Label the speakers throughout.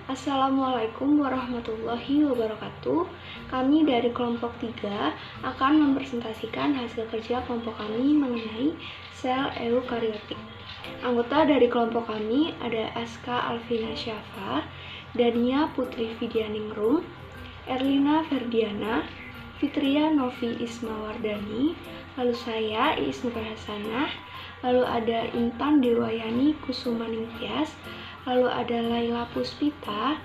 Speaker 1: Assalamualaikum warahmatullahi wabarakatuh. Kami dari kelompok 3 akan mempresentasikan hasil kerja kelompok kami mengenai sel eukariotik. Anggota dari kelompok kami ada Aska Alvina Syafa, Dania Putri Vidianingrum, Erlina Ferdiana, Fitria Novi Ismawardani, lalu saya Iis Nur Hasanah, lalu ada Intan Dewayani Kusumaningtyas, lalu ada Laila Puspita,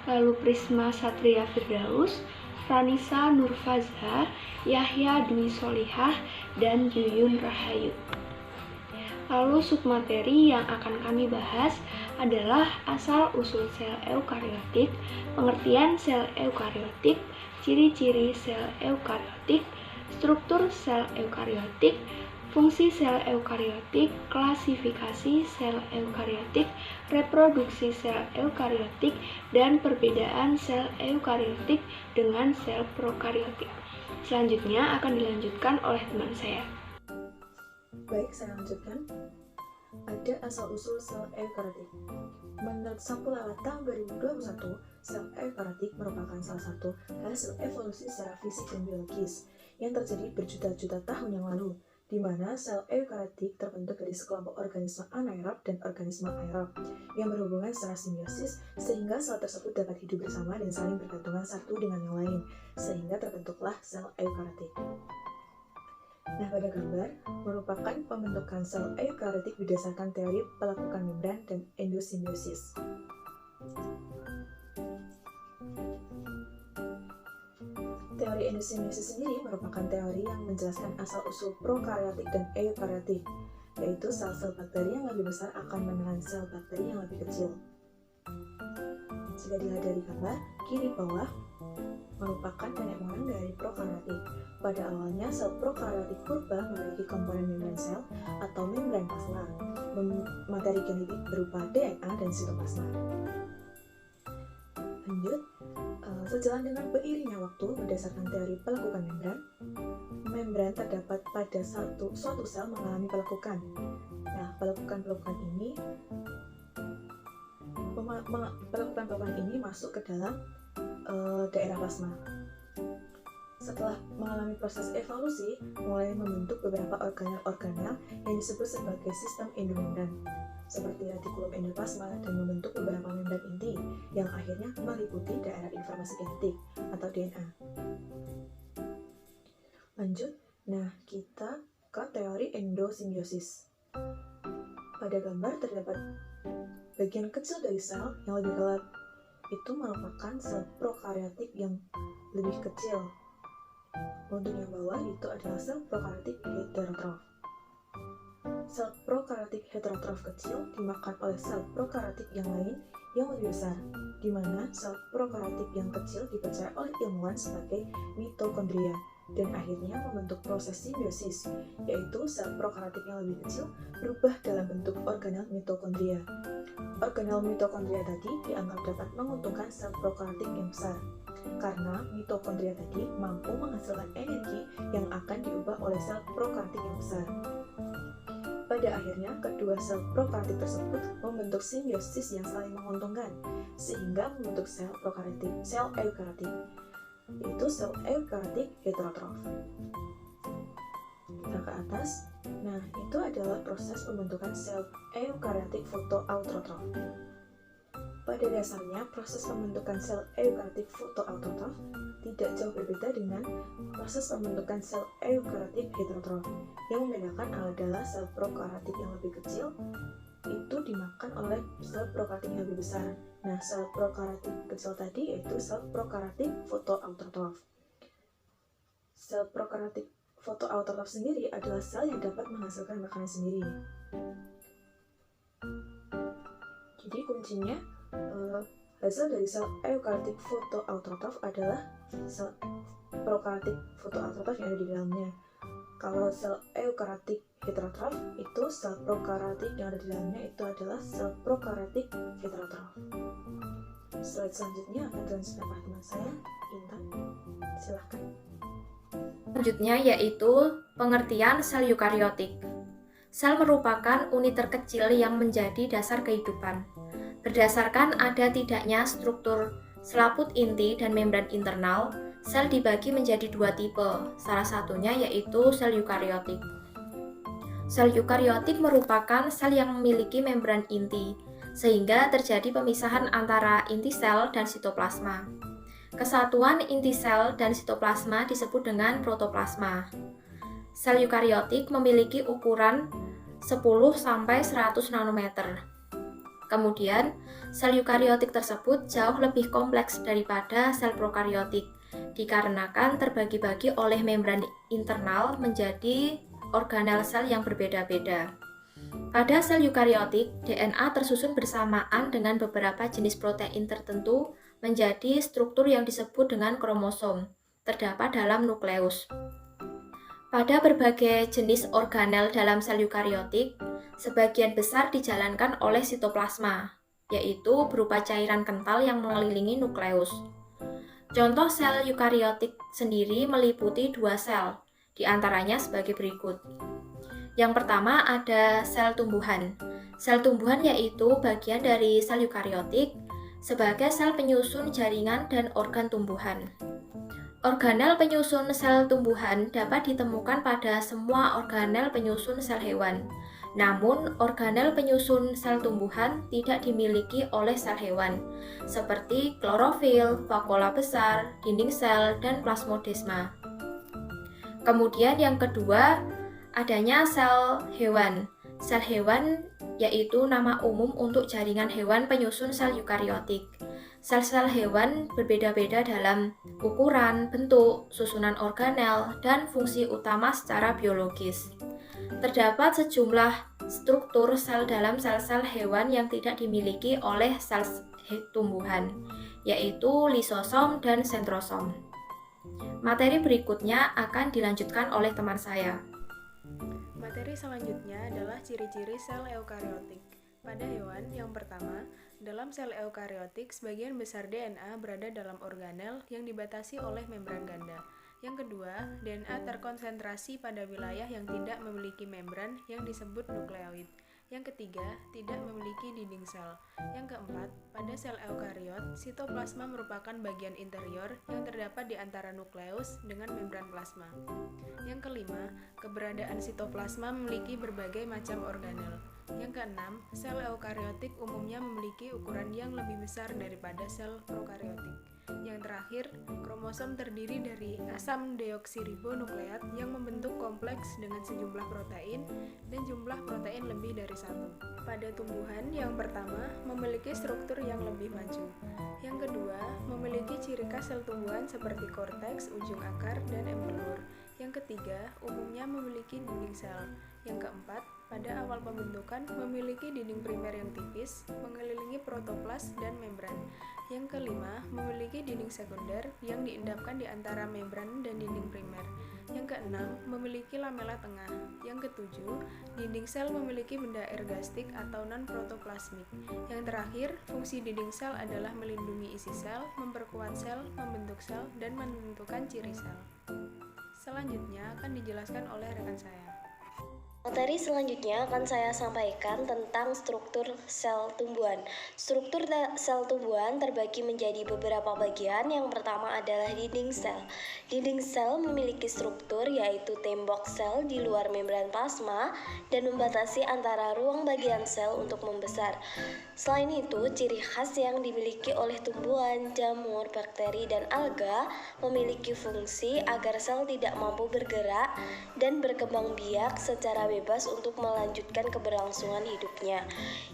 Speaker 1: lalu Prisma Satria Firdaus, Franisa Nurfaza, Yahya Dwi Solihah, dan Yuyun Rahayu. Lalu submateri yang akan kami bahas adalah asal-usul sel eukariotik, pengertian sel eukariotik, ciri-ciri sel eukariotik, struktur sel eukariotik, fungsi sel eukariotik, klasifikasi sel eukariotik, reproduksi sel eukariotik, dan perbedaan sel eukariotik dengan sel prokariotik. Selanjutnya akan dilanjutkan oleh teman saya.
Speaker 2: Baik, saya lanjutkan. Ada asal-usul sel eukariotik. Menurut sampul awal tahun 2021, sel eukariotik merupakan salah satu hasil evolusi secara fisik dan biologis yang terjadi berjuta-juta tahun yang lalu, di mana sel eukariotik terbentuk dari sekelompok organisme anaerob dan organisme aerob yang berhubungan secara simbiosis sehingga sel tersebut dapat hidup bersama dan saling bergantungan satu dengan yang lain, sehingga terbentuklah sel eukariotik. Nah, pada gambar merupakan pembentukan sel eukariotik berdasarkan teori pelapukan membran dan endosimbiosis. Teori endosimbiosis sendiri merupakan teori yang menjelaskan asal-usul prokariotik dan eukariotik, yaitu sel-sel bakteri yang lebih besar akan menelan sel bakteri yang lebih kecil. Jika dilihat dari gambar kiri bawah, merupakan nenek moyang dari prokariotik. Pada awalnya, sel prokariotik purba memiliki komponen membran sel atau membran plasma, materi genetik berupa DNA dan sitoplasma. Lanjut, sejalan dengan beriringnya waktu berdasarkan teori pelekukan membran terdapat pada suatu sel mengalami pelekukan. Nah, pelekukan-pelekukan ini masuk ke dalam daerah plasma. Setelah mengalami proses evolusi, mulai membentuk beberapa organel-organel yang disebut sebagai sistem endomembran, seperti retikulum endoplasma, dan membentuk beberapa membran inti yang akhirnya meliputi daerah informasi genetik atau DNA. Lanjut, nah kita ke teori endosimbiosis. Pada gambar terdapat bagian kecil dari sel yang lebih gelap. Itu merupakan sel prokariotik yang lebih kecil. Untuk yang bawah itu adalah sel prokariotik heterotrof. Sel prokariotik heterotrof kecil dimakan oleh sel prokariotik yang lain yang lebih besar, di mana sel prokariotik yang kecil dipercaya oleh ilmuwan sebagai mitokondria dan akhirnya membentuk proses simbiosis, yaitu sel prokariotik yang lebih kecil berubah dalam bentuk organel mitokondria. Organel mitokondria tadi dianggap dapat menguntungkan sel prokariotik yang besar, karena mitokondria tadi mampu menghasilkan energi yang akan diubah oleh sel prokariotik yang besar. Pada akhirnya, kedua sel prokariotik tersebut membentuk simbiosis yang saling menguntungkan, sehingga membentuk sel eukariotik, yaitu sel eukariotik heterotrof. Kita ke atas. Nah, itu adalah proses pembentukan sel eukariotik fotoautotrof. Pada dasarnya, proses pembentukan sel eukariotik fotoautotrof tidak jauh berbeda dengan proses pembentukan sel eukariotik heterotrof. Yang membedakan adalah sel prokariotik yang lebih kecil itu dimakan oleh sel prokariotik yang lebih besar. Nah, sel prokariotik kecil tadi yaitu sel prokariotik fotoautotrof. Sel prokariotik fotoautotrof sendiri adalah sel yang dapat menghasilkan makanan sendiri. Jadi kuncinya hasil dari sel eukariotik fotoautotrof adalah sel prokariotik fotoautotrof yang ada di dalamnya. Kalau sel eukariotik heterotrof, itu sel prokariotik yang ada di dalamnya itu adalah sel prokariotik heterotrof. Slide selanjutnya akan dilanjutkan oleh teman saya, Intan. Silahkan.
Speaker 3: Selanjutnya yaitu pengertian sel eukariotik. Sel merupakan unit terkecil yang menjadi dasar kehidupan. Berdasarkan ada tidaknya struktur selaput inti dan membran internal, sel dibagi menjadi dua tipe, salah satunya yaitu sel eukariotik. Sel eukariotik merupakan sel yang memiliki membran inti, sehingga terjadi pemisahan antara inti sel dan sitoplasma. Kesatuan inti sel dan sitoplasma disebut dengan protoplasma. Sel eukariotik memiliki ukuran 10-100 nanometer. Kemudian, sel eukariotik tersebut jauh lebih kompleks daripada sel prokariotik, dikarenakan terbagi-bagi oleh membran internal menjadi organel sel yang berbeda-beda. Pada sel eukariotik, DNA tersusun bersamaan dengan beberapa jenis protein tertentu menjadi struktur yang disebut dengan kromosom, terdapat dalam nukleus. Pada berbagai jenis organel dalam sel eukariotik, sebagian besar dijalankan oleh sitoplasma, yaitu berupa cairan kental yang mengelilingi nukleus. Contoh sel eukariotik sendiri meliputi dua sel, di antaranya sebagai berikut. Yang pertama ada sel tumbuhan. Sel tumbuhan yaitu bagian dari sel eukariotik sebagai sel penyusun jaringan dan organ tumbuhan. Organel penyusun sel tumbuhan dapat ditemukan pada semua organel penyusun sel hewan. Namun, organel penyusun sel tumbuhan tidak dimiliki oleh sel hewan, seperti klorofil, vakuola besar, dinding sel, dan plasmodesma. Kemudian yang kedua, adanya sel hewan. Sel hewan yaitu nama umum untuk jaringan hewan penyusun sel eukariotik. Sel-sel hewan berbeda-beda dalam ukuran, bentuk, susunan organel, dan fungsi utama secara biologis. Terdapat sejumlah struktur sel dalam sel-sel hewan yang tidak dimiliki oleh sel tumbuhan, yaitu lisosom dan sentrosom. Materi berikutnya akan dilanjutkan oleh teman saya.
Speaker 4: Materi selanjutnya adalah ciri-ciri sel eukariotik. Pada hewan, yang pertama, dalam sel eukariotik, sebagian besar DNA berada dalam organel yang dibatasi oleh membran ganda. Yang kedua, DNA terkonsentrasi pada wilayah yang tidak memiliki membran yang disebut nukleoid. Yang ketiga, tidak memiliki dinding sel. Yang keempat, pada sel eukariot, sitoplasma merupakan bagian interior yang terdapat di antara nukleus dengan membran plasma. Yang kelima, keberadaan sitoplasma memiliki berbagai macam organel. Yang keenam, sel eukariotik umumnya memiliki ukuran yang lebih besar daripada sel prokariotik. Yang terakhir, kromosom terdiri dari asam deoksiribonukleat yang membentuk kompleks dengan sejumlah protein dan jumlah protein lebih dari satu. Pada tumbuhan, yang pertama memiliki struktur yang lebih maju. Yang kedua, memiliki ciri khas sel tumbuhan seperti korteks, ujung akar, dan empelur. Yang ketiga, umumnya memiliki dinding sel. Yang keempat, pada awal pembentukan memiliki dinding primer yang tipis, mengelilingi protoplas dan membran. Yang kelima, memiliki dinding sekunder yang diendapkan di antara membran dan dinding primer. Yang keenam, memiliki lamela tengah. Yang ketujuh, dinding sel memiliki benda ergastik atau non-protoplasmik. Yang terakhir, fungsi dinding sel adalah melindungi isi sel, memperkuat sel, membentuk sel, dan menentukan ciri sel. Selanjutnya akan dijelaskan oleh rekan saya.
Speaker 5: Materi selanjutnya akan saya sampaikan tentang struktur sel tumbuhan. Struktur sel tumbuhan terbagi menjadi beberapa bagian. Yang pertama adalah dinding sel. Dinding sel memiliki struktur yaitu tembok sel di luar membran plasma dan membatasi antara ruang bagian sel untuk membesar. Selain itu, ciri khas yang dimiliki oleh tumbuhan, jamur, bakteri, dan alga memiliki fungsi agar sel tidak mampu bergerak dan berkembang biak secara bebas untuk melanjutkan keberlangsungan hidupnya.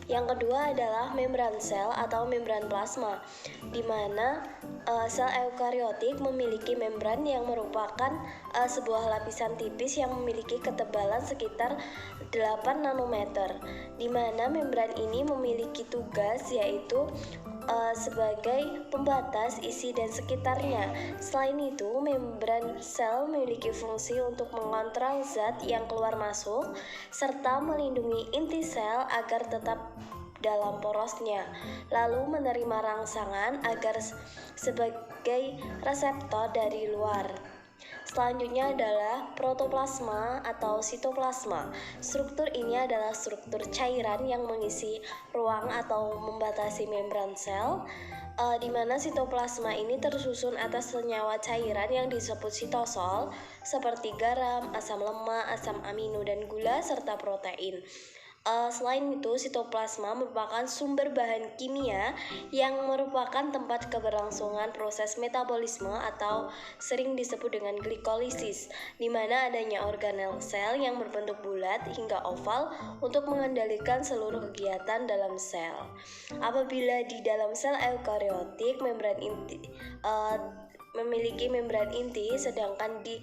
Speaker 5: Yang kedua adalah membran sel atau membran plasma, di mana sel eukariotik memiliki membran yang merupakan sebuah lapisan tipis yang memiliki ketebalan sekitar 8 nanometer, di mana membran ini memiliki tugas yaitu sebagai pembatas isi dan sekitarnya. Selain itu, membran sel memiliki fungsi untuk mengontrol zat yang keluar masuk serta melindungi inti sel agar tetap dalam porosnya, lalu menerima rangsangan agar sebagai reseptor dari luar. Selanjutnya adalah protoplasma atau sitoplasma. Struktur ini adalah struktur cairan yang mengisi ruang atau membatasi membran sel, di mana sitoplasma ini tersusun atas senyawa cairan yang disebut sitosol seperti garam, asam lemak, asam amino, dan gula, serta protein. Selain itu, sitoplasma merupakan sumber bahan kimia yang merupakan tempat keberlangsungan proses metabolisme atau sering disebut dengan glikolisis, di mana adanya organel sel yang berbentuk bulat hingga oval untuk mengendalikan seluruh kegiatan dalam sel. Apabila di dalam sel eukariotik membran inti memiliki membran inti, sedangkan di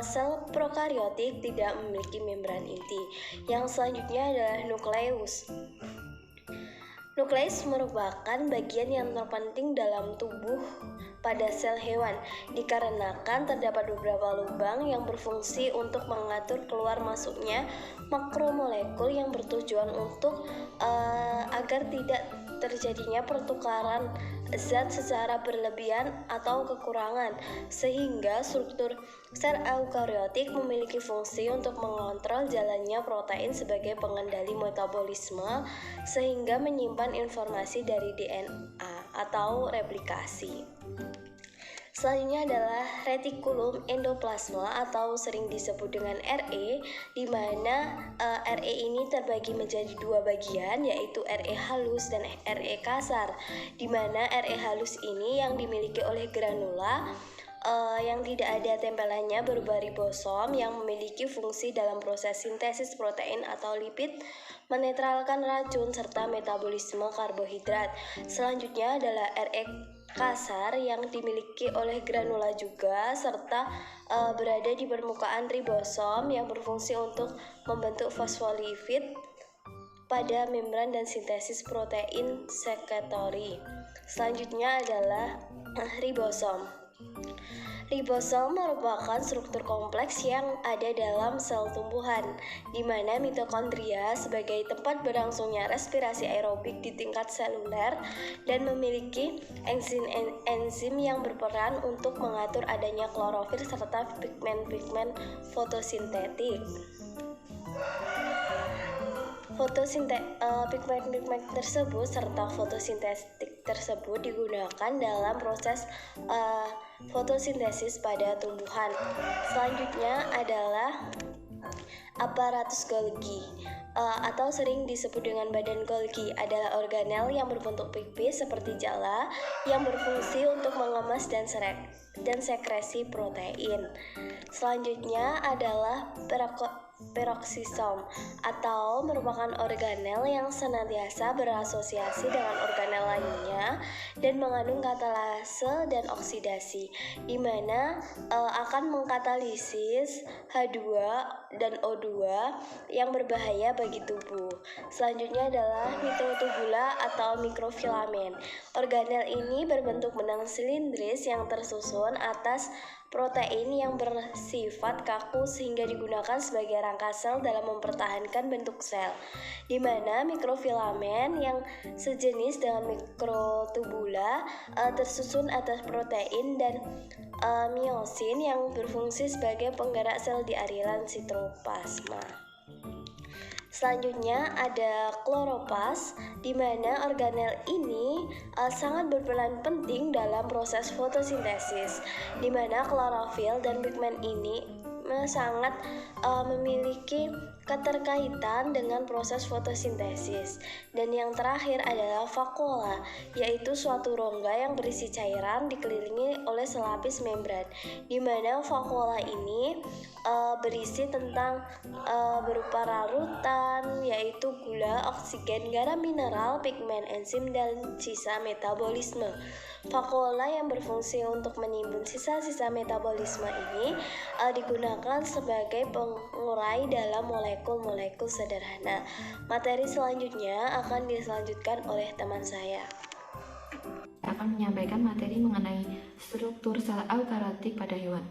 Speaker 5: sel prokariotik tidak memiliki membran inti. Yang selanjutnya adalah nukleus. Nukleus merupakan bagian yang terpenting dalam tubuh pada sel hewan, dikarenakan terdapat beberapa lubang yang berfungsi untuk mengatur keluar masuknya makromolekul yang bertujuan untuk agar tidak terjadinya pertukaran zat secara berlebihan atau kekurangan, sehingga struktur sel eukariotik memiliki fungsi untuk mengontrol jalannya protein sebagai pengendali metabolisme sehingga menyimpan informasi dari DNA atau replikasi. Selanjutnya adalah retikulum endoplasma atau sering disebut dengan RE, di mana RE ini terbagi menjadi dua bagian, yaitu RE halus dan RE kasar, di mana RE halus ini yang dimiliki oleh granula yang tidak ada tempelannya berupa ribosom yang memiliki fungsi dalam proses sintesis protein atau lipid, menetralkan racun, serta metabolisme karbohidrat. Selanjutnya adalah RE kasar yang dimiliki oleh granula juga, serta berada di permukaan ribosom yang berfungsi untuk membentuk fosfolipid pada membran dan sintesis protein sekretori. Selanjutnya adalah ribosom. Ribosom merupakan struktur kompleks yang ada dalam sel tumbuhan, di mana mitokondria sebagai tempat berlangsungnya respirasi aerobik di tingkat seluler dan memiliki enzim yang berperan untuk mengatur adanya klorofil serta pigmen-pigmen fotosintetik. Pigmen-pigmen tersebut serta fotosintetik tersebut digunakan dalam proses fotosintesis pada tumbuhan. Selanjutnya adalah aparatus Golgi atau sering disebut dengan badan Golgi, adalah organel yang berbentuk pipis seperti jala yang berfungsi untuk mengemas dan sekresi protein. Selanjutnya adalah peroksisom atau merupakan organel yang senantiasa berasosiasi dengan organel lainnya dan mengandung katalase dan oksidasi, di mana akan mengkatalisis H2 dan O2 yang berbahaya bagi tubuh. Selanjutnya adalah mikrotubula atau mikrofilamen. Organel ini berbentuk benang silindris yang tersusun atas protein yang bersifat kaku sehingga digunakan sebagai rangka sel dalam mempertahankan bentuk sel, di mana mikrofilamen yang sejenis dengan mikrotubula tersusun atas protein dan miosin yang berfungsi sebagai penggerak sel di aliran sitoplasma. Selanjutnya ada kloroplas, di mana organel ini sangat berperan penting dalam proses fotosintesis, di mana klorofil dan pigmen ini sangat memiliki keterkaitan dengan proses fotosintesis. Dan yang terakhir adalah vakuola, yaitu suatu rongga yang berisi cairan dikelilingi oleh selapis membran, di mana vakuola ini berisi tentang berupa larutan, yaitu gula, oksigen, garam mineral, pigmen, enzim, dan sisa metabolisme. Vakuola yang berfungsi untuk menimbun sisa-sisa metabolisme ini digunakan sebagai pengurai dalam molekul-molekul sederhana. Materi selanjutnya akan diselanjutkan oleh teman saya.
Speaker 3: Akan menyampaikan materi mengenai struktur sel eukariotik pada hewan.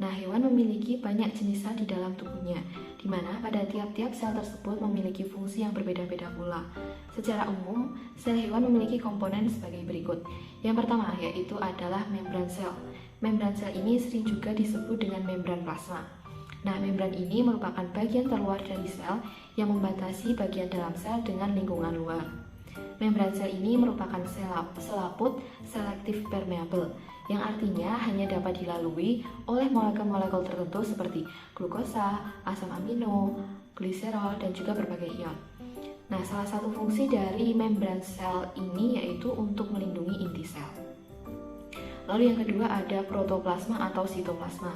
Speaker 3: Nah, hewan memiliki banyak jenis sel di dalam tubuhnya, di mana pada tiap-tiap sel tersebut memiliki fungsi yang berbeda-beda pula. Secara umum, sel hewan memiliki komponen sebagai berikut. Yang pertama yaitu adalah membran sel. Membran sel ini sering juga disebut dengan membran plasma. Nah, membran ini merupakan bagian terluar dari sel yang membatasi bagian dalam sel dengan lingkungan luar. Membran sel ini merupakan selaput selektif permeable, yang artinya hanya dapat dilalui oleh molekul-molekul tertentu seperti glukosa, asam amino, gliserol, dan juga berbagai ion. Nah, salah satu fungsi dari membran sel ini yaitu untuk melindungi inti sel. Lalu yang kedua ada protoplasma atau sitoplasma.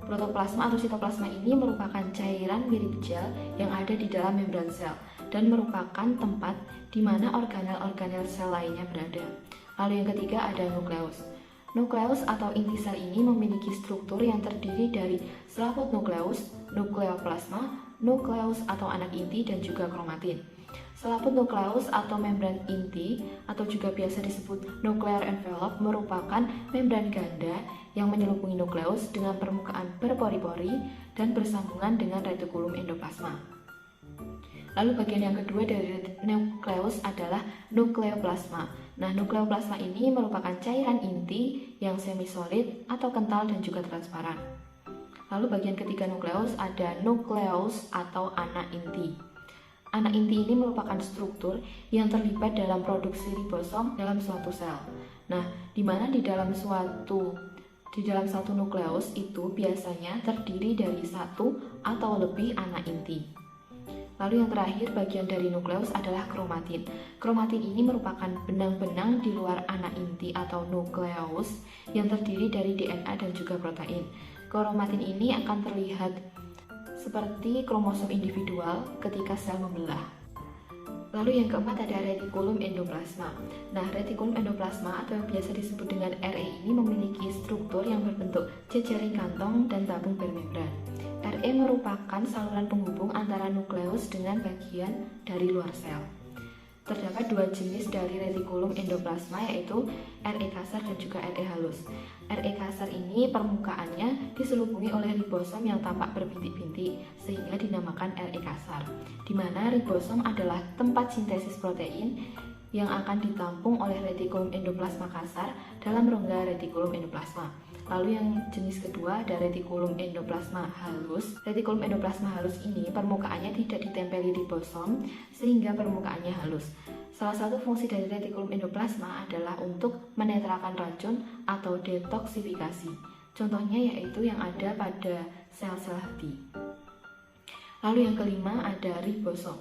Speaker 3: Protoplasma atau sitoplasma ini merupakan cairan mirip gel yang ada di dalam membran sel dan merupakan tempat di mana organel-organel sel lainnya berada. Lalu yang ketiga ada nukleus. Nukleus atau inti sel ini memiliki struktur yang terdiri dari selaput nukleus, nukleoplasma, nukleus atau anak inti, dan juga kromatin. Selaput nukleus atau membran inti atau juga biasa disebut nuclear envelope merupakan membran ganda yang menyelupungi nukleus dengan permukaan berpori-pori dan bersambungan dengan retikulum endoplasma. Lalu bagian yang kedua dari nukleus adalah nukleoplasma. Nah, nukleoplasma ini merupakan cairan inti yang semi-solid atau kental dan juga transparan. Lalu bagian ketiga nukleus ada nukleus atau anak inti. Anak inti ini merupakan struktur yang terlibat dalam produksi ribosom dalam suatu sel. Nah, di mana di dalam satu nukleus itu biasanya terdiri dari satu atau lebih anak inti. Lalu yang terakhir bagian dari nukleus adalah kromatin. Kromatin ini merupakan benang-benang di luar anak inti atau nukleus yang terdiri dari DNA dan juga protein. Kromatin ini akan terlihat seperti kromosom individual ketika sel membelah. Lalu yang keempat ada retikulum endoplasma. Nah, retikulum endoplasma atau yang biasa disebut dengan RE ini memiliki struktur yang berbentuk jejaring kantong dan tabung bermembran. RE merupakan saluran penghubung antara nukleus dengan bagian dari luar sel. Terdapat dua jenis dari retikulum endoplasma yaitu RE kasar dan juga RE halus. RE kasar ini permukaannya diselubungi oleh ribosom yang tampak berbintik-bintik sehingga dinamakan RE kasar, di mana ribosom adalah tempat sintesis protein yang akan ditampung oleh retikulum endoplasma kasar dalam rongga retikulum endoplasma. Lalu yang jenis kedua ada retikulum endoplasma halus. Retikulum endoplasma halus ini permukaannya tidak ditempeli ribosom sehingga permukaannya halus. Salah satu fungsi dari retikulum endoplasma adalah untuk menetralkan racun atau detoksifikasi. Contohnya yaitu yang ada pada sel-sel hati. Lalu yang kelima ada ribosom.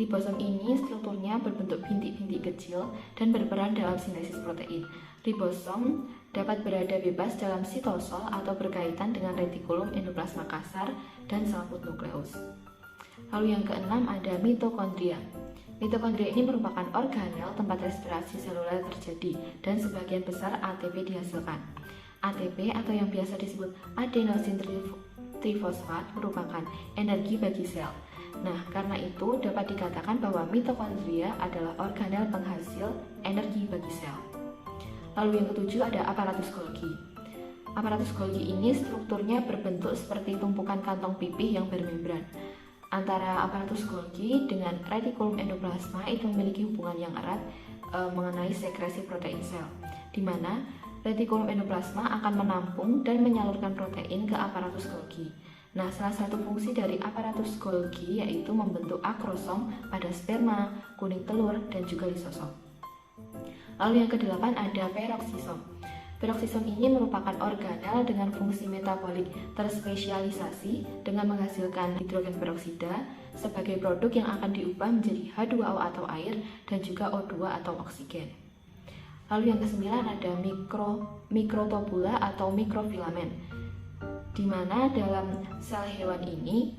Speaker 3: Ribosom ini strukturnya berbentuk bintik-bintik kecil dan berperan dalam sintesis protein. Ribosom dapat berada bebas dalam sitosol atau berkaitan dengan retikulum endoplasma kasar dan selaput nukleus. Lalu yang keenam ada mitokondria. Mitokondria ini merupakan organel tempat respirasi seluler terjadi dan sebagian besar ATP dihasilkan. ATP atau yang biasa disebut adenosin trifosfat merupakan energi bagi sel. Nah, karena itu dapat dikatakan bahwa mitokondria adalah organel penghasil energi bagi sel. Lalu yang ketujuh ada aparatus Golgi. Aparatus Golgi ini strukturnya berbentuk seperti tumpukan kantong pipih yang bermembran. Antara aparatus Golgi dengan retikulum endoplasma itu memiliki hubungan yang erat mengenai sekresi protein sel, di mana retikulum endoplasma akan menampung dan menyalurkan protein ke aparatus Golgi. Nah, salah satu fungsi dari aparatus Golgi yaitu membentuk akrosom pada sperma, kuning telur, dan juga lisosom. Lalu yang kedelapan ada peroksisom. Peroksisom ini merupakan organel dengan fungsi metabolik terspesialisasi dengan menghasilkan hidrogen peroksida sebagai produk yang akan diubah menjadi H2O atau air dan juga O2 atau oksigen. Lalu yang kesembilan ada mikrotubula atau mikrofilamen, di mana dalam sel hewan ini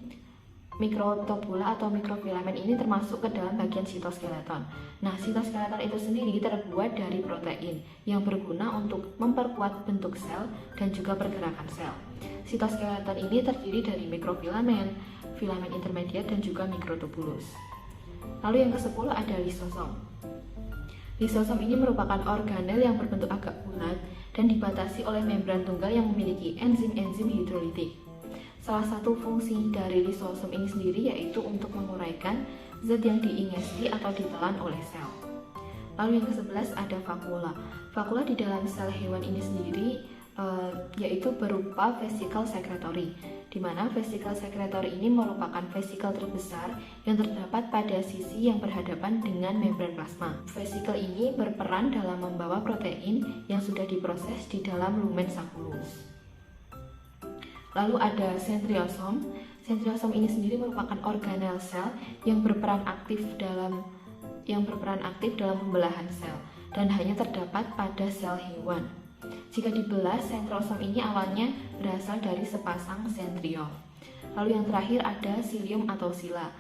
Speaker 3: mikrotubula atau mikrofilamen ini termasuk ke dalam bagian sitoskeleton. Nah, sitoskeleton itu sendiri terbuat dari protein yang berguna untuk memperkuat bentuk sel dan juga pergerakan sel. Sitoskeleton ini terdiri dari mikrofilamen, filamen intermediat, dan juga mikrotubulus. Lalu yang ke-10 ada lisosom. Lisosom ini merupakan organel yang berbentuk agak bulat dan dibatasi oleh membran tunggal yang memiliki enzim-enzim hidrolitik. Salah satu fungsi dari lisosom ini sendiri yaitu untuk menguraikan zat yang diingesti atau ditelan oleh sel. Lalu yang ke-11 ada vakula. Vakula di dalam sel hewan ini sendiri
Speaker 6: yaitu berupa vesicle secretory, di mana vesicle secretory ini merupakan vesicle terbesar yang terdapat pada sisi yang berhadapan dengan membran plasma. Vesicle ini berperan dalam membawa protein yang sudah diproses di dalam lumen sakulus. Lalu ada sentriosom. Sentriosom ini sendiri merupakan organel sel yang berperan aktif dalam pembelahan sel dan hanya terdapat pada sel hewan. Jika dibelah, sentrosom ini awalnya berasal dari sepasang sentriol. Lalu yang terakhir ada cilium atau sila.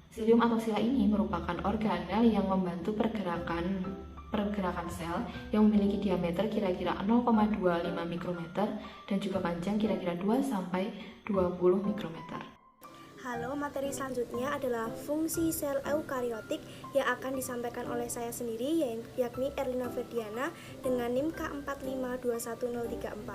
Speaker 6: Cilium atau sila ini merupakan organel yang membantu pergerakan sel yang memiliki diameter kira-kira 0,25 mikrometer dan juga panjang kira-kira 2-20 mikrometer.
Speaker 1: Halo, materi selanjutnya adalah fungsi sel eukariotik yang akan disampaikan oleh saya sendiri, yakni Erlina Ferdiana dengan NIM K4521034.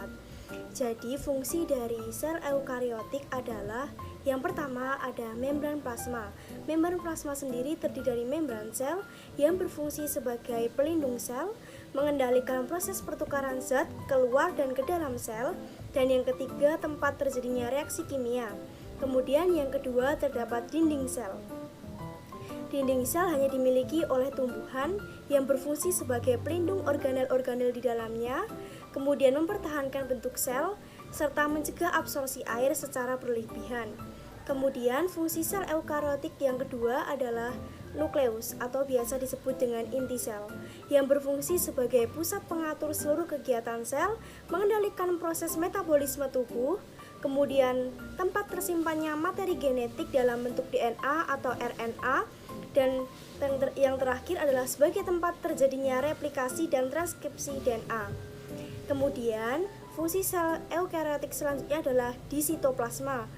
Speaker 1: Jadi, fungsi dari sel eukariotik adalah yang pertama ada membran plasma. Membran plasma sendiri terdiri dari membran sel yang berfungsi sebagai pelindung sel, mengendalikan proses pertukaran zat keluar dan ke dalam sel, dan yang ketiga tempat terjadinya reaksi kimia. Kemudian yang kedua terdapat dinding sel. Dinding sel hanya dimiliki oleh tumbuhan yang berfungsi sebagai pelindung organel-organel di dalamnya, kemudian mempertahankan bentuk sel, serta mencegah absorpsi air secara berlebihan. Kemudian fungsi sel eukariotik yang kedua adalah nukleus atau biasa disebut dengan inti sel, yang berfungsi sebagai pusat pengatur seluruh kegiatan sel, mengendalikan proses metabolisme tubuh, kemudian tempat tersimpannya materi genetik dalam bentuk DNA atau RNA, dan yang terakhir adalah sebagai tempat terjadinya replikasi dan transkripsi DNA. Kemudian, fungsi sel eukariotik selanjutnya adalah di sitoplasma.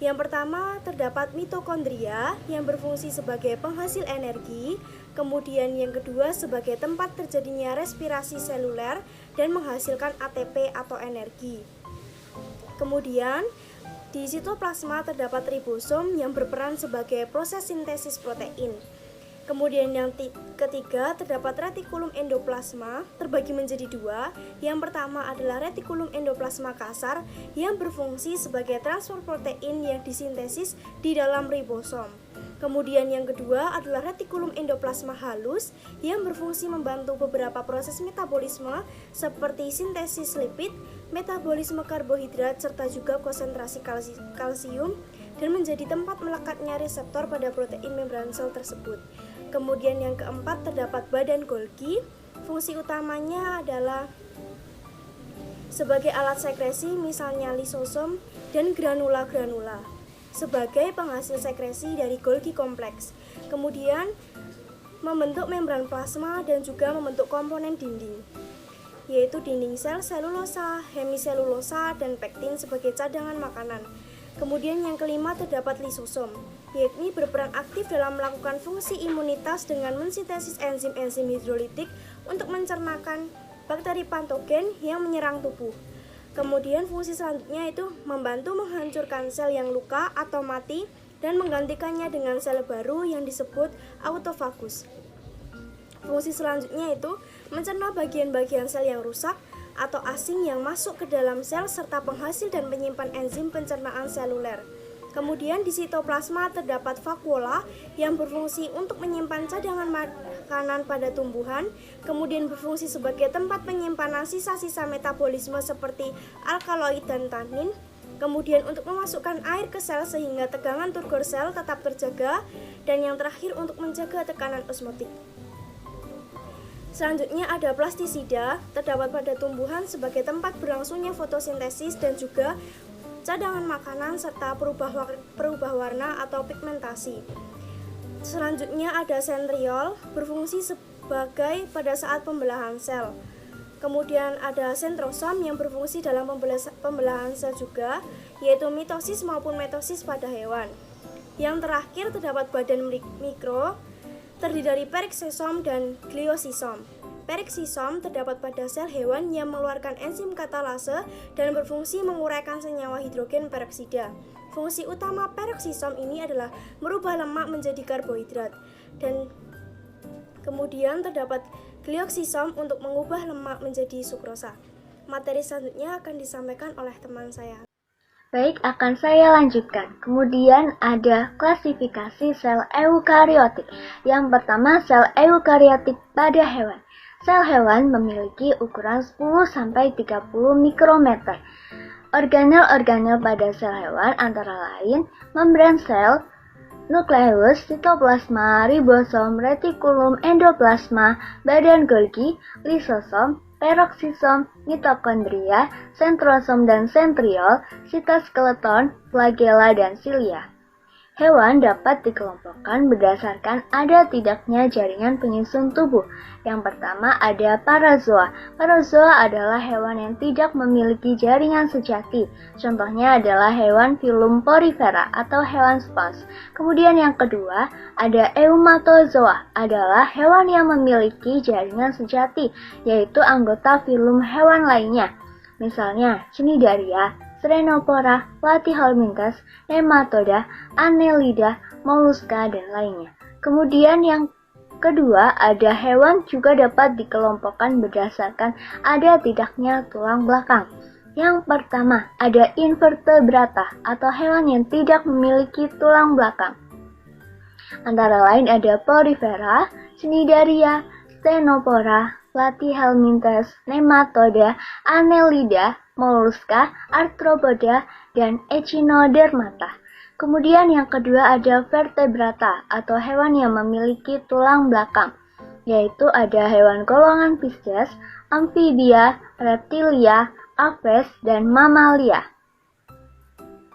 Speaker 1: Yang pertama terdapat mitokondria yang berfungsi sebagai penghasil energi, kemudian yang kedua sebagai tempat terjadinya respirasi seluler dan menghasilkan ATP atau energi. Kemudian, di sitoplasma terdapat ribosom yang berperan sebagai proses sintesis protein. Kemudian yang ketiga terdapat retikulum endoplasma, terbagi menjadi dua. Yang pertama adalah retikulum endoplasma kasar yang berfungsi sebagai transfer protein yang disintesis di dalam ribosom. Kemudian yang kedua adalah retikulum endoplasma halus yang berfungsi membantu beberapa proses metabolisme seperti sintesis lipid, metabolisme karbohidrat, serta juga konsentrasi kalsium dan menjadi tempat melekatnya reseptor pada protein membran sel tersebut. Kemudian yang keempat terdapat badan Golgi, fungsi utamanya adalah sebagai alat sekresi misalnya lisosom dan granula-granula sebagai penghasil sekresi dari Golgi kompleks. Kemudian membentuk membran plasma dan juga membentuk komponen dinding, yaitu dinding sel, selulosa, hemiselulosa, dan pektin sebagai cadangan makanan. Kemudian yang kelima terdapat lisosom, yakni berperan aktif dalam melakukan fungsi imunitas dengan mensintesis enzim-enzim hidrolitik untuk mencernakan bakteri patogen yang menyerang tubuh. Kemudian fungsi selanjutnya itu membantu menghancurkan sel yang luka atau mati dan menggantikannya dengan sel baru yang disebut autofagus. Fungsi selanjutnya itu mencerna bagian-bagian sel yang rusak atau asing yang masuk ke dalam sel serta penghasil dan penyimpan enzim pencernaan seluler. Kemudian di sitoplasma terdapat vakuola yang berfungsi untuk menyimpan cadangan makanan pada tumbuhan, kemudian berfungsi sebagai tempat penyimpanan sisa-sisa metabolisme seperti alkaloid dan tanin, kemudian untuk memasukkan air ke sel sehingga tegangan turgor sel tetap terjaga, dan yang terakhir untuk menjaga tekanan osmotik. Selanjutnya ada plastisida, terdapat pada tumbuhan sebagai tempat berlangsungnya fotosintesis dan juga cadangan makanan serta perubah warna atau pigmentasi. Selanjutnya ada sentriol, berfungsi sebagai pada saat pembelahan sel. Kemudian ada sentrosom yang berfungsi dalam pembelahan sel juga, yaitu mitosis maupun mitosis pada hewan. Yang terakhir terdapat badan mikro, terdiri dari periksisom dan gliosisom. Periksisom terdapat pada sel hewan yang mengeluarkan enzim katalase dan berfungsi menguraikan senyawa hidrogen peroksida. Fungsi utama periksisom ini adalah merubah lemak menjadi karbohidrat, dan kemudian terdapat glioksisom untuk mengubah lemak menjadi sukrosa. Materi selanjutnya akan disampaikan oleh teman saya.
Speaker 7: Baik, akan saya lanjutkan. Kemudian ada klasifikasi sel eukariotik. Yang pertama, sel eukariotik pada hewan. Sel hewan memiliki ukuran 10-30 mikrometer. Organel-organel pada sel hewan antara lain membran sel, nukleus, sitoplasma, ribosom, retikulum, endoplasma, badan Golgi, lisosom, peroksisom, mitokondria, sentrosom dan sentriol, sitoskeleton, flagella dan silia. Hewan dapat dikelompokkan berdasarkan ada tidaknya jaringan penyusun tubuh. Yang pertama ada parazoa. Parazoa adalah hewan yang tidak memiliki jaringan sejati. Contohnya adalah hewan filum Porifera atau hewan spons. Kemudian yang kedua ada eumatozoa, adalah hewan yang memiliki jaringan sejati, yaitu anggota filum hewan lainnya. Misalnya Cnidaria, Strenopora, Platyhelminthes, Nematoda, Annelida, Mollusca, dan lainnya. Kemudian yang kedua, ada hewan juga dapat dikelompokkan berdasarkan ada tidaknya tulang belakang. Yang pertama, ada invertebrata atau hewan yang tidak memiliki tulang belakang. Antara lain ada Porifera, Cnidaria, Strenopora, Platyhelminthes, Nematoda, Annelida, Mollusca, Arthropoda, dan Echinodermata. Kemudian yang kedua ada vertebrata atau hewan yang memiliki tulang belakang, yaitu ada hewan golongan Pisces, amfibia, reptilia, aves, dan mamalia.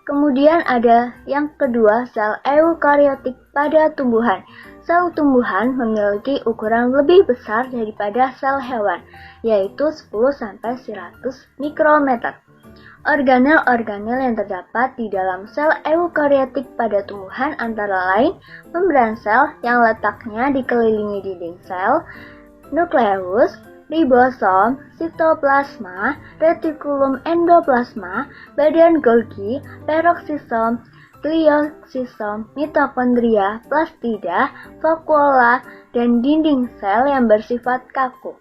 Speaker 7: Kemudian ada yang kedua sel eukariotik pada tumbuhan. Sel tumbuhan memiliki ukuran lebih besar daripada sel hewan, yaitu 10-100 mikrometer. Organel-organel yang terdapat di dalam sel eukariotik pada tumbuhan antara lain membran sel yang letaknya dikelilingi dinding sel, nukleus, ribosom, sitoplasma, retikulum endoplasma, badan Golgi, peroksisom, gliosisom, mitokondria, plastida, vakuola, dan dinding sel yang bersifat kaku.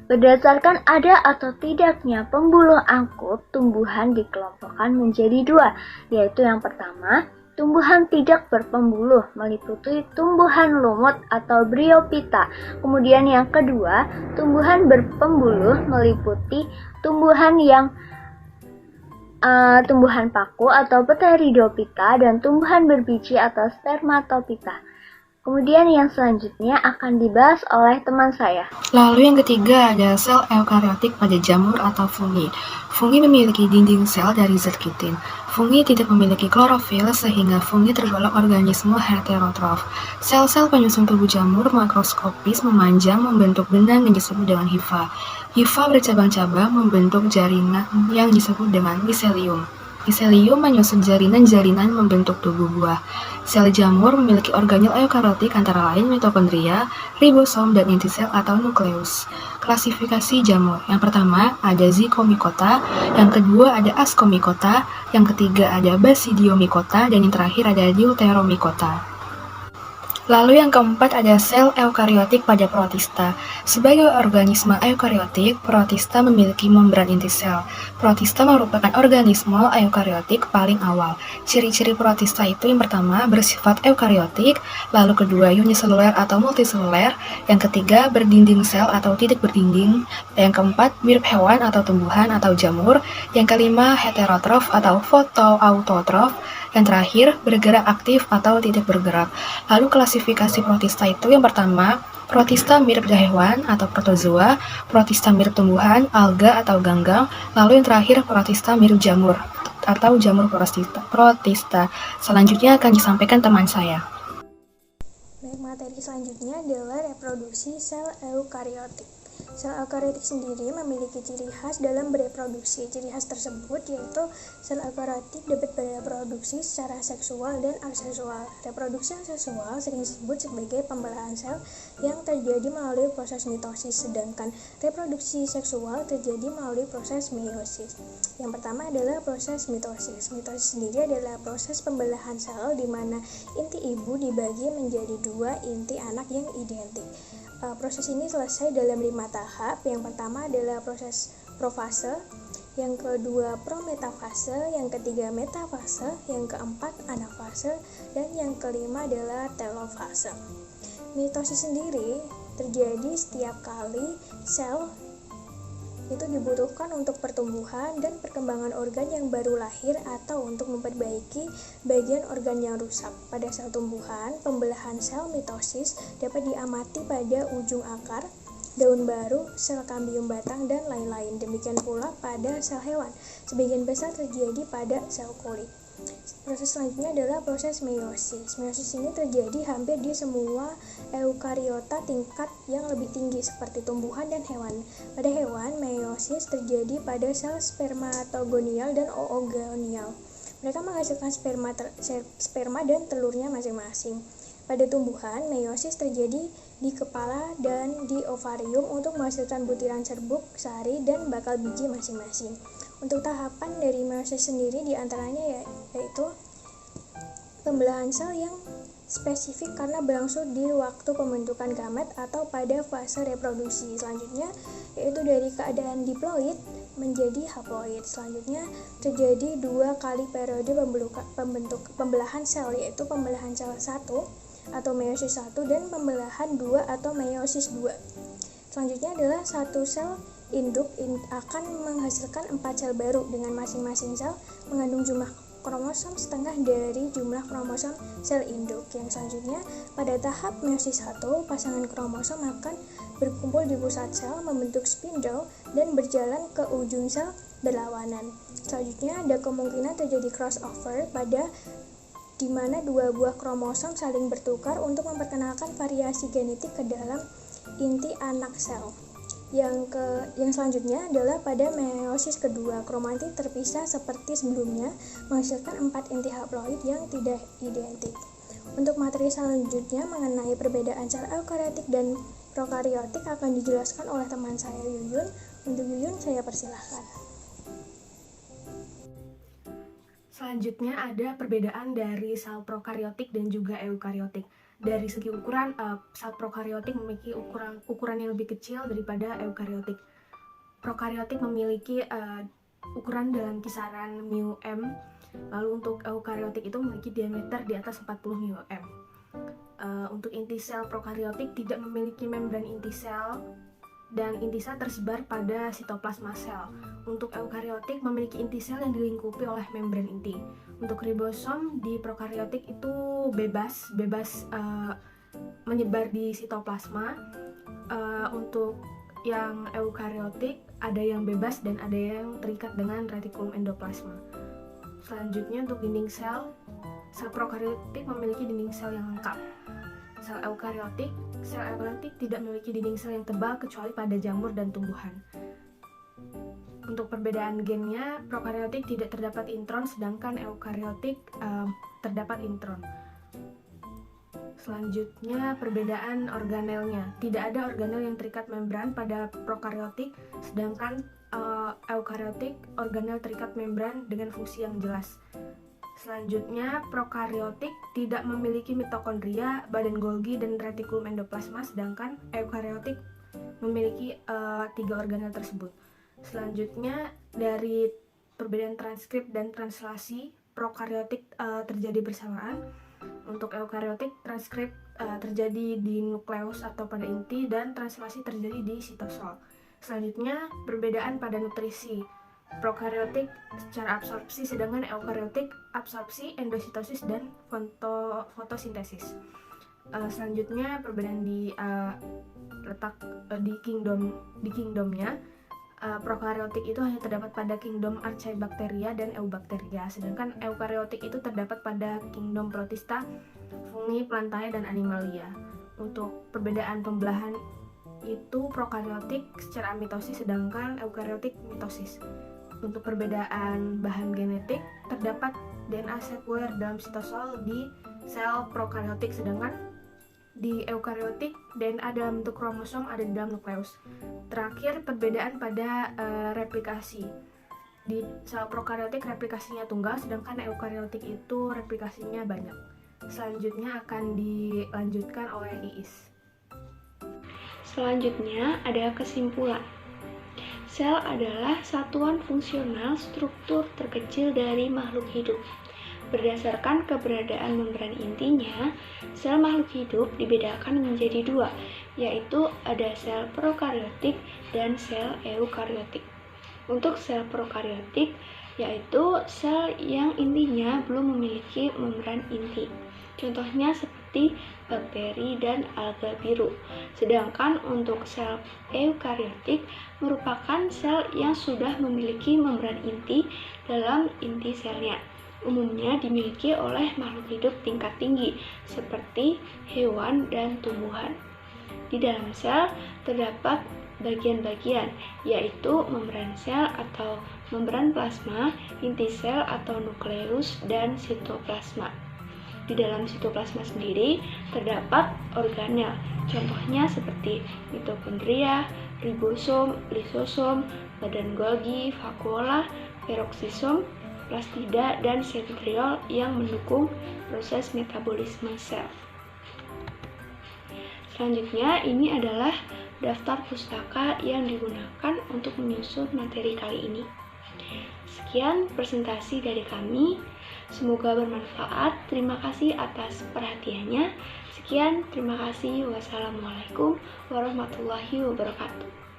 Speaker 7: Berdasarkan ada atau tidaknya pembuluh angkut, tumbuhan dikelompokkan menjadi dua, yaitu yang pertama, tumbuhan tidak berpembuluh meliputi tumbuhan lumut atau bryophyta. Kemudian yang kedua, tumbuhan berpembuluh meliputi tumbuhan yang tumbuhan paku atau Pteridophyta dan tumbuhan berbiji atau Spermatophyta. Kemudian yang selanjutnya akan dibahas oleh teman saya.
Speaker 8: Lalu yang ketiga ada sel eukariotik pada jamur atau fungi. Fungi memiliki dinding sel dari zat kitin. Fungi tidak memiliki klorofil sehingga fungi tergolong organisme heterotrof. Sel-sel penyusun tubuh jamur makroskopis memanjang membentuk benang yang disebut dengan hifa. Hifa bercabang-cabang membentuk jaringan yang disebut dengan miselium. Miselium menyusun jalinan-jalinan membentuk tubuh buah. Sel jamur memiliki organel eukariotik antara lain mitokondria, ribosom, dan inti sel atau nukleus. Klasifikasi jamur. Yang pertama ada Zygomicota, yang kedua ada Ascomycota, yang ketiga ada Basidiomycota, dan yang terakhir ada Deuteromycota. Lalu yang keempat ada sel eukariotik pada protista. Sebagai organisme eukariotik, protista memiliki membran inti sel. Protista merupakan organisme eukariotik paling awal. Ciri-ciri protista itu yang pertama bersifat eukariotik, lalu kedua uniseluler atau multiseluler, yang ketiga berdinding sel atau tidak berdinding, yang keempat mirip hewan atau tumbuhan atau jamur, yang kelima heterotrof atau fotoautotrof, yang terakhir bergerak aktif atau tidak bergerak. Lalu klasifikasi protista itu yang pertama, protista mirip hewan atau protozoa, protista mirip tumbuhan, alga atau ganggang, lalu yang terakhir protista mirip jamur atau jamur protista. Selanjutnya akan disampaikan teman saya.
Speaker 1: Baik, materi selanjutnya adalah reproduksi sel eukariotik. Sel eukariotik sendiri memiliki ciri khas dalam bereproduksi. Ciri khas tersebut yaitu sel eukariotik dapat bereproduksi secara seksual dan aseksual. Reproduksi seksual sering disebut sebagai pembelahan sel yang terjadi melalui proses mitosis, sedangkan reproduksi seksual terjadi melalui proses meiosis. Yang pertama adalah proses mitosis. Mitosis sendiri adalah proses pembelahan sel di mana inti ibu dibagi menjadi dua inti anak yang identik. Proses ini selesai dalam 5 tahap. Yang pertama adalah proses profase, yang kedua prometafase, yang ketiga metafase, yang keempat anafase, dan yang kelima adalah telofase. Mitosis sendiri terjadi setiap kali sel itu dibutuhkan untuk pertumbuhan dan perkembangan organ yang baru lahir atau untuk memperbaiki bagian organ yang rusak. Pada sel tumbuhan, pembelahan sel mitosis dapat diamati pada ujung akar, daun baru, sel kambium batang, dan lain-lain. Demikian pula pada sel hewan. Sebagian besar terjadi pada sel kulit. Proses selanjutnya adalah proses meiosis. Meiosis ini terjadi hampir di semua eukariota tingkat yang lebih tinggi seperti tumbuhan dan hewan. Pada hewan, meiosis terjadi pada sel spermatogonial dan oogonial. Mereka menghasilkan sperma dan telurnya masing-masing. Pada tumbuhan, meiosis terjadi di kepala dan di ovarium untuk menghasilkan butiran serbuk, sari, dan bakal biji masing-masing. Untuk tahapan dari meiosis sendiri diantaranya yaitu pembelahan sel yang spesifik karena berlangsung di waktu pembentukan gamet atau pada fase reproduksi. Selanjutnya yaitu dari keadaan diploid menjadi haploid. Selanjutnya terjadi 2 kali periode pembelahan sel, yaitu pembelahan sel 1 atau meiosis 1 dan pembelahan 2 atau meiosis 2. Selanjutnya adalah satu sel induk akan menghasilkan 4 sel baru dengan masing-masing sel mengandung jumlah kromosom setengah dari jumlah kromosom sel induk. Yang selanjutnya, pada tahap meiosis 1, pasangan kromosom akan berkumpul di pusat sel membentuk spindle dan berjalan ke ujung sel berlawanan. Selanjutnya, ada kemungkinan terjadi crossover di mana 2 buah kromosom saling bertukar untuk memperkenalkan variasi genetik ke dalam inti anak sel. Yang selanjutnya adalah pada meiosis kedua, kromatin terpisah seperti sebelumnya, menghasilkan 4 inti haploid yang tidak identik. Untuk materi selanjutnya mengenai perbedaan sel eukariotik dan prokariotik akan dijelaskan oleh teman saya Yuyun. Untuk Yuyun, saya persilahkan.
Speaker 8: Selanjutnya ada perbedaan dari sel prokariotik dan juga eukariotik. Dari segi ukuran, sel prokariotik memiliki ukuran yang lebih kecil daripada eukariotik. Prokariotik memiliki ukuran dalam kisaran μm, lalu untuk eukariotik itu memiliki diameter di atas 40 μm. Untuk inti sel prokariotik tidak memiliki membran inti sel dan inti sel tersebar pada sitoplasma sel. Untuk eukariotik memiliki inti sel yang dilingkupi oleh membran inti. Untuk ribosom di prokariotik itu bebas menyebar di sitoplasma. Untuk yang eukariotik ada yang bebas dan ada yang terikat dengan retikulum endoplasma. Selanjutnya untuk dinding sel prokariotik memiliki dinding sel yang lengkap. Sel eukariotik tidak memiliki dinding sel yang tebal kecuali pada jamur dan tumbuhan. Untuk perbedaan gennya, prokariotik tidak terdapat intron, sedangkan eukariotik terdapat intron. Selanjutnya, perbedaan organelnya. Tidak ada organel yang terikat membran pada prokariotik, sedangkan eukariotik organel terikat membran dengan fungsi yang jelas. Selanjutnya, prokariotik tidak memiliki mitokondria, badan Golgi, dan retikulum endoplasma, sedangkan eukariotik memiliki 3 organel tersebut. Selanjutnya, dari perbedaan transkrip dan translasi, prokariotik terjadi bersamaan. Untuk eukariotik, transkrip terjadi di nukleus atau pada inti, dan translasi terjadi di sitosol. Selanjutnya, perbedaan pada nutrisi. Prokariotik secara absorpsi, sedangkan eukariotik absorpsi, endositosis, dan fotosintesis. Selanjutnya, perbedaan di letak di kingdomnya. Prokariotik itu hanya terdapat pada kingdom Archaebacteria dan Eubacteria, sedangkan eukariotik itu terdapat pada kingdom Protista, fungi, plantae, dan animalia. Untuk perbedaan pembelahan itu prokariotik secara mitosis, sedangkan eukariotik mitosis. Untuk perbedaan bahan genetik, terdapat DNA sekuler dalam sitosol di sel prokariotik, sedangkan di eukariotik DNA dalam bentuk kromosom ada di dalam nukleus. Terakhir, perbedaan pada replikasi. Di sel prokariotik replikasinya tunggal, sedangkan eukariotik itu replikasinya banyak. Selanjutnya akan dilanjutkan oleh Iis.
Speaker 7: Selanjutnya ada kesimpulan.
Speaker 9: Sel adalah satuan fungsional struktur terkecil dari makhluk hidup. Berdasarkan keberadaan membran intinya, sel makhluk hidup dibedakan menjadi dua, yaitu ada sel prokariotik dan sel eukariotik. Untuk sel prokariotik, yaitu sel yang intinya belum memiliki membran inti. Contohnya seperti bakteri dan alga biru. Sedangkan untuk sel eukariotik merupakan sel yang sudah memiliki membran inti dalam inti selnya. Umumnya dimiliki oleh makhluk hidup tingkat tinggi seperti hewan dan tumbuhan. Di dalam sel terdapat bagian-bagian, yaitu membran sel atau membran plasma, inti sel atau nukleus, dan sitoplasma. Di dalam sitoplasma sendiri terdapat organel, contohnya seperti mitokondria, ribosom, lisosom, badan Golgi, vakuola, peroksisom, plastida, dan sentriol yang mendukung proses metabolisme sel. Selanjutnya, ini adalah daftar pustaka yang digunakan untuk menyusun materi kali ini. Sekian presentasi dari kami. Semoga bermanfaat. Terima kasih atas perhatiannya. Sekian, terima kasih. Wassalamualaikum warahmatullahi wabarakatuh.